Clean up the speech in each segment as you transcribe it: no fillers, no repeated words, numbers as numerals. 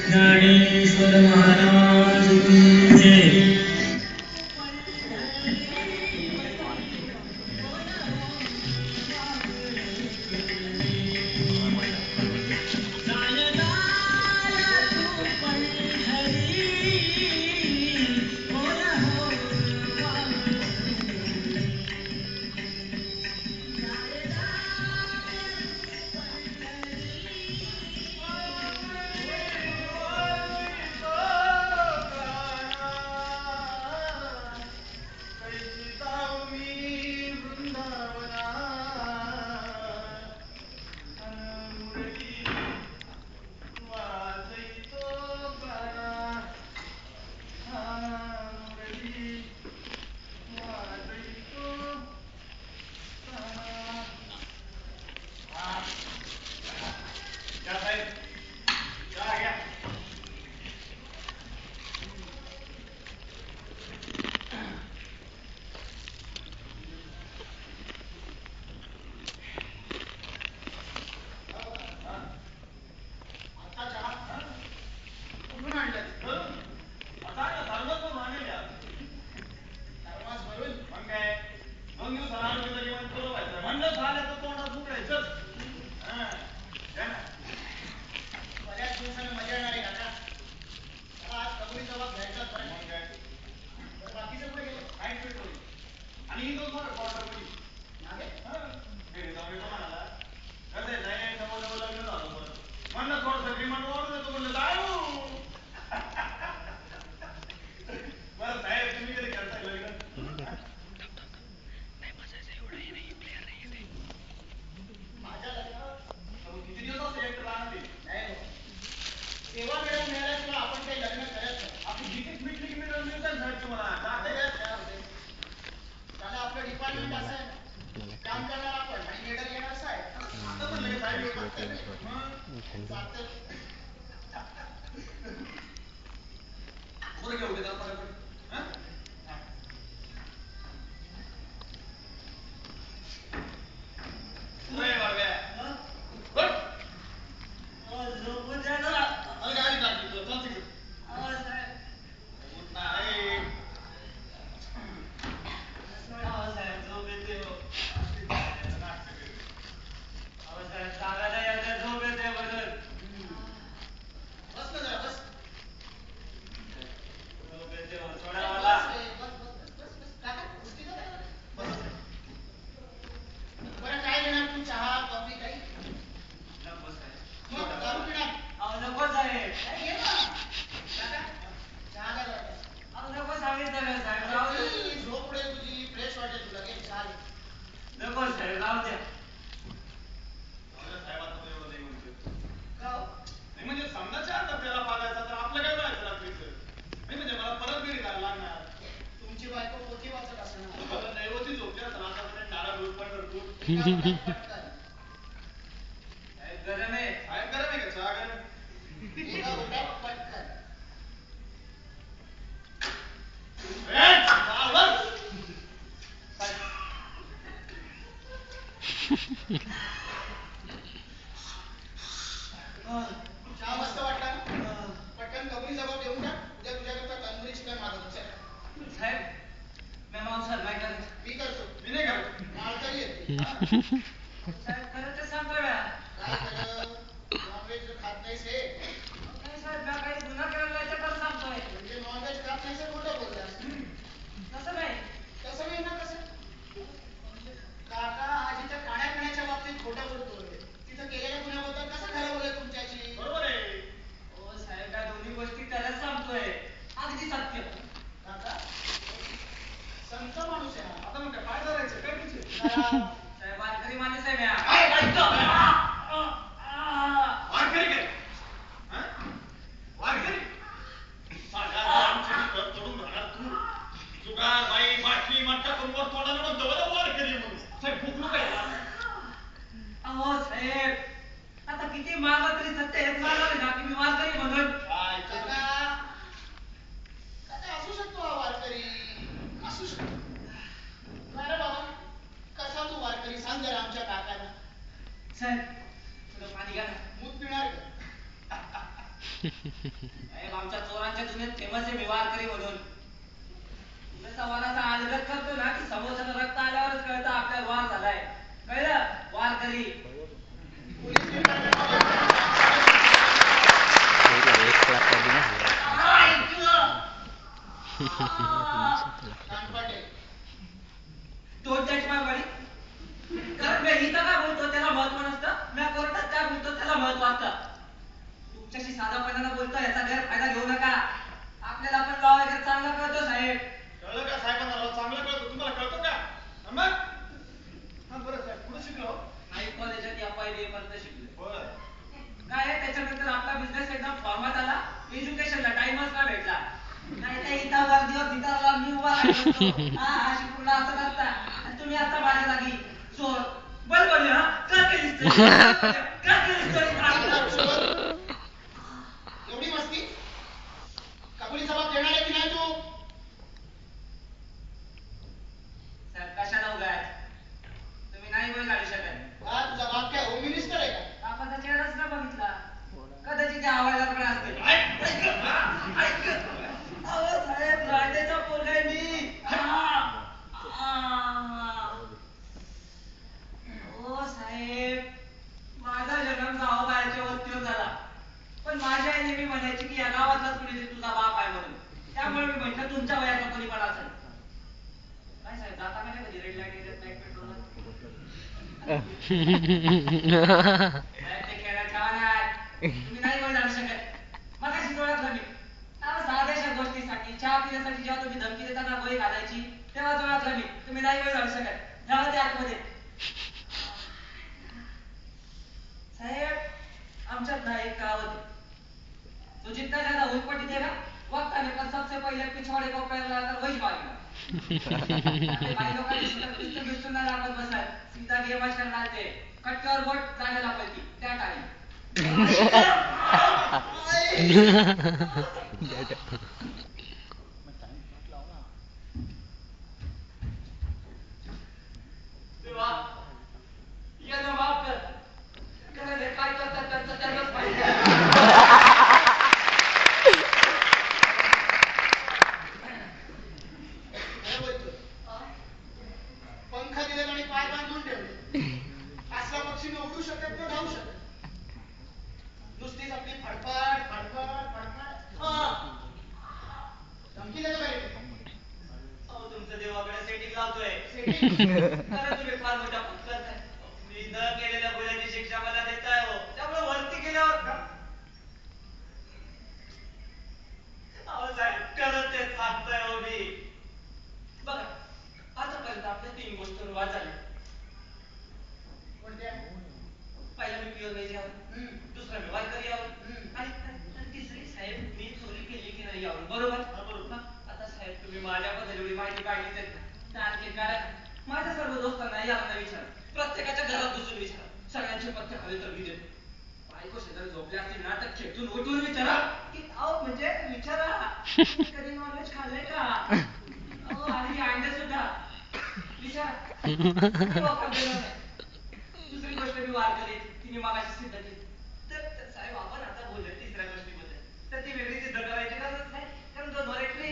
ज्ञानेश्वर महाराज की जय. साहेब थोडं पाणी घ्या ना. मूत पिणार का? साहेब आमच्या चोरांच्या जुन्यात फेमस आहे मी वारकरी म्हणून. जसा वराचा अलगत करतो ना की समोरच्याला रक्त आल्यावरच कळतं आपल्याला वार झालाय. कळलं वारकरी. तोंडाची मारवाडी. कारण मी इथं काय बोलतो त्याला महत्व नसतं. मी कोर्टात काय बोलतो त्याला महत्व असतं. तुमच्याशी साधापणानं बोलतो याचा गैरफायदा घेऊ नका. आपल्याला पण लॉ वगैरे चांगला कळतो साहेब. कळलं का साहेबांना? लॉ चांगलं कळतं. तुम्हाला कळतो का? मग हा बरं साहेब कुठं शिकलो? नाही कॉलेजात FIB पर्यंत शिकलो. बरं. काय आहे त्याच्यानंतर आपला बिझनेस एकदम फॉर्मात आला. एज्युकेशनला टाइमच नाही भेटला. नाही त्या इथं वरतीवर तिथं मी उभा राहिलो. हा शिकून असं नसता. आणि तुम्ही आता माझ्या जागी चोर. बरोबर हा का केलीस तरी? का केलीस तरी? एवढी मस्ती? कबुली जबाब देणार आहे की नाही तू? साहेब कशाला उगाच? तुम्ही नाही गोळी काढू शकत. हा तुझा बाप काय होम मिनिस्टर आहे का? बापाचा चेहराच ना बघितला. कदाचित त्या आवाजात पण असते. अहो साहेब राजाचा पोरगा आहे मी. ओ साहेब माझा जन्म गावाबाहेरच्या वस्तीवर झाला. पण माझ्या आईने मी म्हणायची की या गावातलाच कुणीतरी तुझा बाप आहे म्हणून. त्यामुळे मी म्हटलं तुमच्या वयाचा कोणी पण असेल. काय साहेब जाता का नाही कधी रेड लाईट येत नाही पेट्रोलला? साहेब ते खेळाच्या वाहनात. तुम्ही नाही गोळी झाडू शकत. मगाशी ओळखलं मी. साध्याशा गोष्टीसाठी चहा पिण्यासाठी जेव्हा तुम्ही धमकी देताना गोळी घालायची तेव्हाच ओळखलं मी. तुम्ही नाही गोळी झाडू शकत. तेव्हा ते आतमध्ये. साहेब आमच्यात ना एक कहावत है. तो जितना ज्यादा उलपटी देगा वक्त आने पर सबसे पहले पिछवाड़े को पैर लगाकर वही भागेगा. भाई लोकांनी पिस्तूल बिस्तूल नाही लागत बसत. सीधा गेमच करणार ते. कट्ट्यावर बोट जाण्याला पडती त्या टाळी. देवा यांना माफ कर. कारण हे काय करतात त्यांचं त्यांनाच माहिती. काय बोलतो? पंख दिले आणि पाय बांधून ठेवले. असला पक्षी न उडू शकत न धावू शकत. नुसतीच आपली फडफड फडफड फडफड. धमकी देतो काय? अहो तुमचं देवाकडे सेटिंग लावतोय. सेटिंग? कारण तुम्ही फार मोठा फुट करताय. मी न केलेल्या गुन्ह्याची शिक्षा मला देताय हो. त्यामुळे वरती गेल्यावर अहो साहेब खरंच तेच सांगताय हो मी. बघा आतापर्यंत आपल्या 3 गोष्टींवर वाद झाले. कोणत्या? पहिला मी प्युअर व्हेज यावर. दुसरा मी वारकरी यावर. आणि तिसरी साहेब मी चोरी केली की नाही यावर. बरोबर? बरोबर. आता साहेब तुम्ही माझ्याबद्दल एवढी माहिती काढलीच आहे. तर आणखी काय? माझ्या सर्व दोस्तांना याला विचारा. प्रत्येकाच्या घरात घुसून विचारा. सगळ्यांचे पत्ते खाली तर मी देतो. बायको शेजारी झोपले असतील ना तर खेटून उठून विचारा की अहो म्हणजे विचारा कधी नॉनव्हेज खाल्लंय का? अहो आणि अंडे सुद्धा विचारा. दुसरी गोष्ट मी वारकरी तिने मागाशी सिद्ध केली. तर साहेब आपण आता बोलूया तिसऱ्या गोष्टीबद्दल. तर ती वेगळी सिद्ध करायची गरज नाही. कारण दोनवर एक फ्री.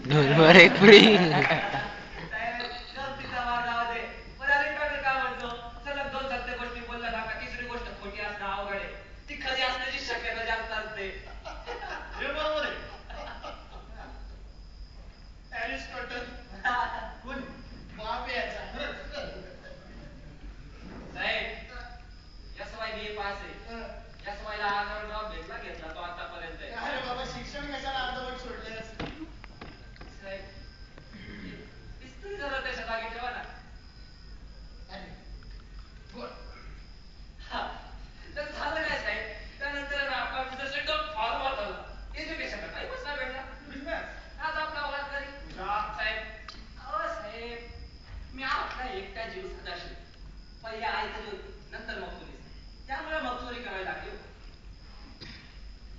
दोनवर एक फ्री. साहेब गलतीचा वार जाऊ दे. पण अलिबाग काय म्हणतो? सलग 2 सत्य गोष्टी बोलला ना का तिसरी गोष्ट खोटी असणं अवघड आहे. ती खरी असण्याची शक्यता जास्त असते. हे बरोबर आहे. अरिस्टॉटल कोण? बाप आहे याचा. साहेब SY BA पास आहे. SY ला आगाऊ जॉब भेटला घेतला तो आतापर्यंत. अरे बाबा शिक्षण कशाला अर्धवट सोडलंस? साहेब पिस्तूल जरा त्याच्या जागी ठेवा ना. अरे बोल. हा तर झालं काय साहेब? त्यानंतर ना आपला बिझनेस एकदम फॉर्मवर झाला. एज्युकेशनला टाइमच नाही भेटला. बिझनेस? आज आपला वारकरी. साहेब अहो साहेब मी आपला एकटा जीव सदाशिव. पहिले आई तरी होती नंतर मग पोलीस. त्यामुळे मग चोरी करायला लागली.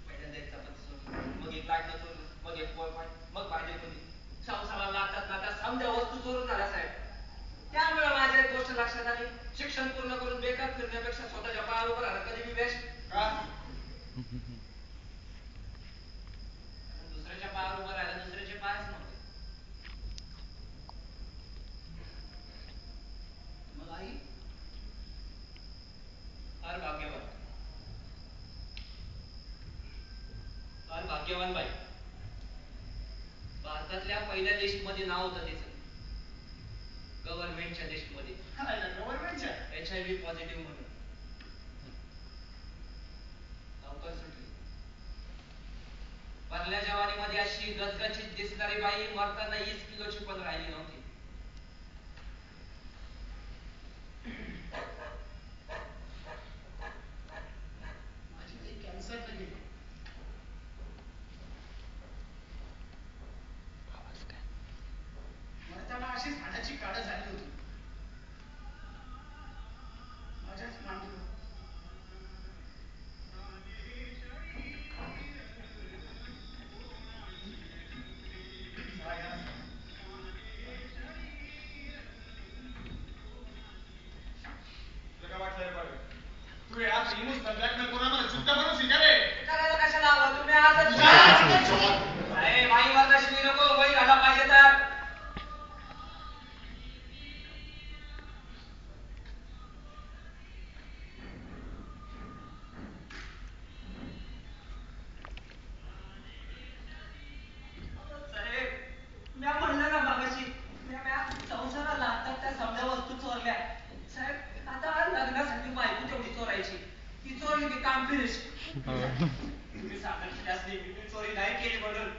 पहिल्यांदा एक चपाती चोरली, मग एक लाटणं चोरलं, मग एक पोळपाट, मग भाजी चोरली. संसाराला लागतात ना त्या समजा वस्तू चोरून झाल्या साहेब. त्यामुळे माझ्या एक गोष्ट लक्षात आली. शिक्षण पूर्ण करून बेकार भाग्यवान बाई. भारतातल्या पहिल्या लिस्टमध्ये नाव होतं तिचं. गव्हर्नमेंटच्या लिस्टमध्ये. गव्हर्नमेंटच्या HIV पॉझिटिव्ह म्हणून. लवकर सुटली. भरल्या जवानीमध्ये अशी गचगचीत दिसणारी बाई मरताना 20 किलोची पण राहिली नव्हती. माझी आई कॅन्सरने गेली. मरताना अशीच हाडाची काढ झाली होती. माझ्याच मांडीवर. तू या प्रेमूस ब्लॅकमेल करून आम्हाला चुकता बनवू शिकारे. करायला कशाला हवं? तुम्ही आजच अरे बाई वरदाशिनी नको वही घाला पाहिजे तर. साहेब, म्या म्हणलं ना मगाशी, म्या संसाराला आता त्या समजा वस्तू चोरल्या. साहेब, आता लग्नासाठी बायको तेवढी चोरायची. ती चोरली की काम फिनिश. तुम्ही सांगितले असले मी चोरी नाही केली म्हणून.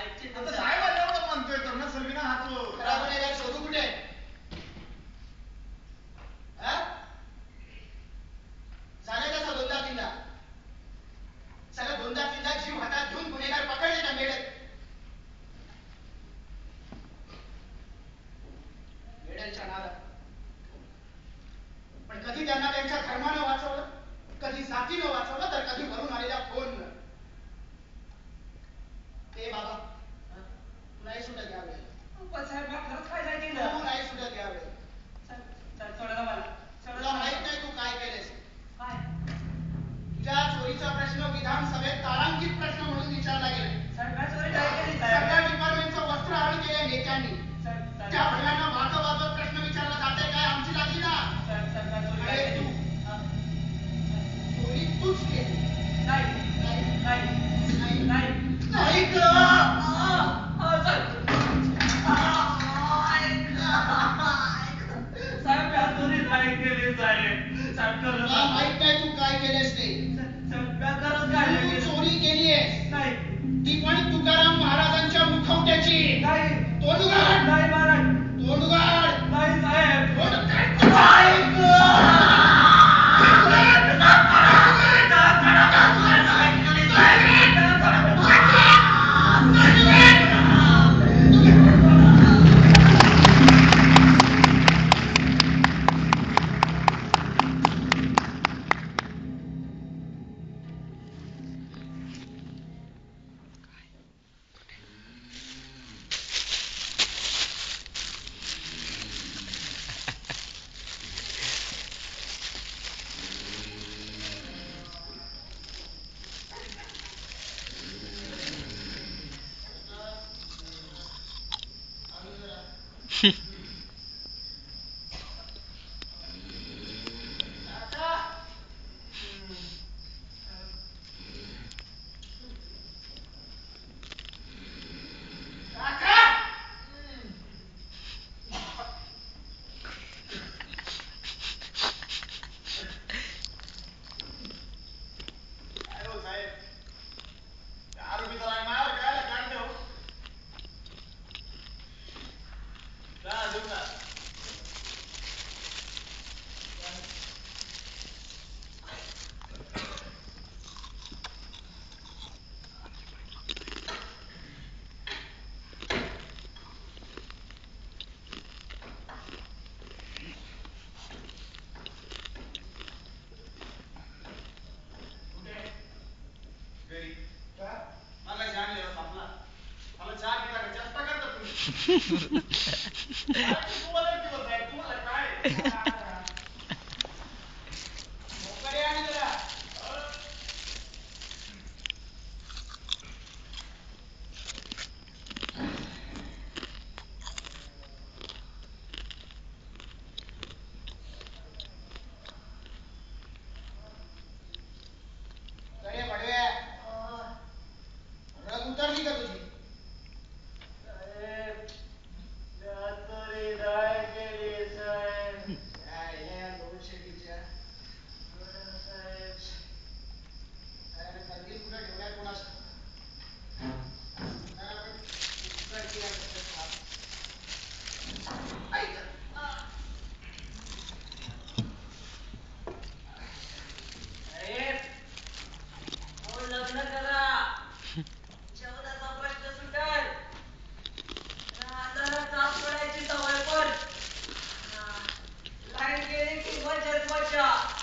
ऐकते आता साहेब एवढं म्हणतोय तर ना सर्वीना हात खरा गुन्हेगार शोधू कुठे? हा? झाले कसा दोनदा तीनदा? सगळं दोनदा तीनदा जीव हातात घेऊन गुन्हेगार पकडले का मेढत? मेढलच्या नादात. पण कधी त्यांना त्यांच्या धर्मानं वाचवलं, कधी जातीनं वाचवलं, तर कधी वरून आलेल्या फोन. ते बाबा तू नाही सुटत यावेळेला. पण साहेब म्या खरंच काय नाही तू केलं. नाही सुटत यावेळेला. साहेब, सोडा ना मला. सोडा तुला ना माहित मला. नाही तू काय केलेस. काय? तुझ्या चोरीचा प्रश्न विधानसभेत तारांकित प्रश्न म्हणून विचारला गेला. साहेब, म्या चोरी नाही केली साहेब. सगळ्या डिपार्टमेंटचं वस्त्रहरण केल्या नेत्यांनी. साहेब, साहेब, त्या भैयांना वाजवत प्रश्न विचारला जाते काय आमची लागली ना. साहेब, साहेब, म्या चोरी नाही अरे केली. तू हा. चोरी तूच केली. नाही, नाही नाही, नाही नाही. नाही ग. साहेब, म्या चोरी नाही केली साहेब. साहेब, खरंच तुला माहित नाही तू काय केलेस ते. साहेब, म्या खरंच काय नाही तू केलं. चोरी केलीयस. नाही, ती पण तुकाराम महाराजांच्या मुखवट्याची. नाही, तोंड उघड. नाही महाराज. तोंड उघड. नाही साहेब. तोंड उघड. नाही ग.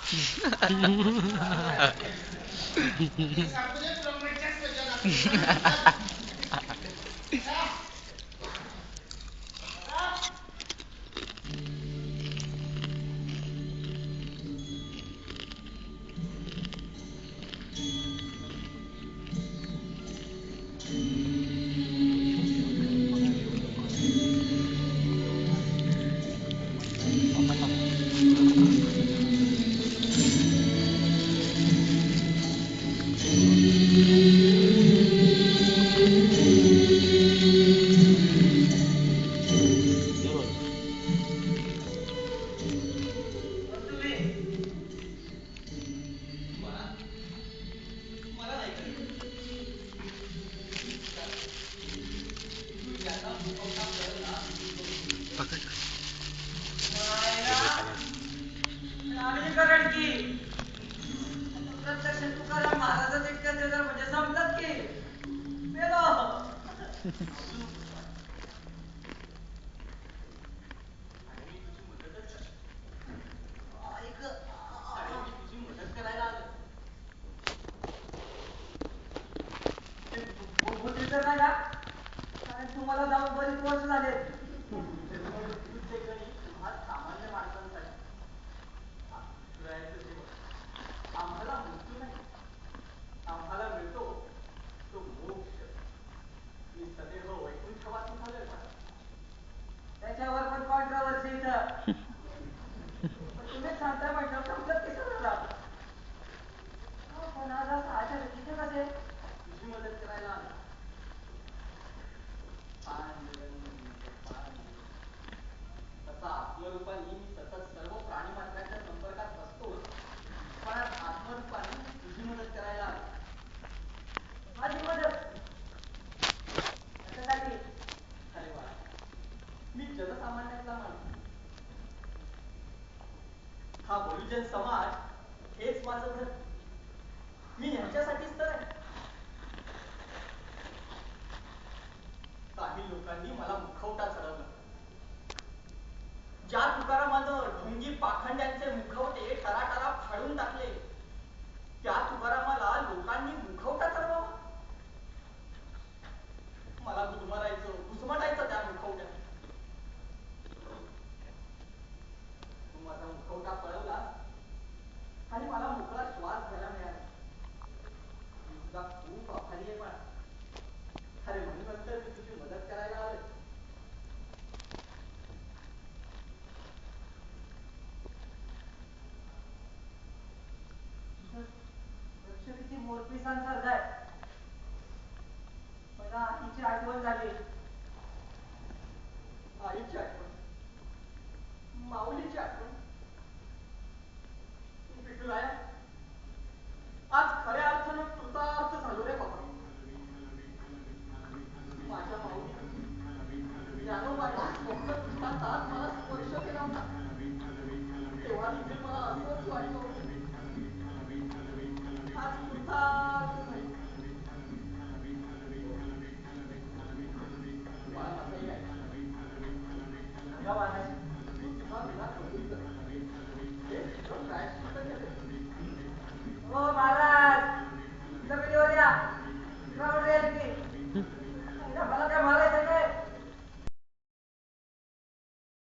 हे सांगतो जे तुला जगात पण तुम्ही मला मला नाही कळलं. तू ज्याचा मुखवटा कळवला तो आम्ही करण की प्रत्यक्ष तुकाराम महाराजांचे गजेंद्र म्हणजे संपलंच की मेलो. आणि मी तुझी मदतच करतो. ऐक आणि मी तुझी मदत करायला आलो. बुद्धी तर नाही ना कारण तुम्हाला जाऊन बरीच वर्ष झाले. तुझे गणित हा सामान्य माणसांसाठी फिरायचं जीवन आम्हाला मृत्यू नाही आम्हाला मिळतो तो मोक्ष. मी सदैव वैकुंठवासी झालोय महाराज. त्याच्यावर पण कॉन्ट्रोवर्सी इथं. पण तुम्हीच सांगताय म्हटलं संपलं की सगळं. पण आज असं अचानक इथे कसे तुझी मदत करायला आलो. तसा आत्मरूपाने मी सतत सर्व प्राणी मात्रांच्या संपर्कात नसतोच पण आज आत्मरूपाने तुझी मदत करायला आलो. माझी मदत कशासाठी? अरे वा मी जनसामान्यातला माणूस. हा बहुजन समाज हेच माझं घर. मी ह्यांच्यासाठीच तर आहे. काही लोकांनी मला मुखवटा चढवला. ज्या तुकारामानं ढोंगी पाखंड्यांचे मुखवटे टराटरा फाडून टाकले त्या तुकारामाला लोकांनी मुखवटा चढवावा. मला गुदमरायचं घुसमटायचं त्या मुखवट्यात. तू माझा मुखवटा पळवला आणि मला मोकळा श्वास घ्यायला मिळाला. मी तुझा खूप आभारी आहे. पण अरे म्हणूनच तर मी तुझी मदत करायला आलोय. लक्ष किती मोरपिसांसारखं आहे. मला आईची आठवण झाली. आईची आठवण माऊलीची आठवण. विठुराया आज खऱ्या अर्थानं कृतार्थ झालो रे बाबा. माझ्या माऊली ज्ञानोबांना स्वप्न दृष्टांतात मला स्पर्श केला होता. तेव्हा देखील मला असंच वाटलं होतं. आज कृतार्थ झालो. बाळा माझं एक आहे. अंगा बांधायची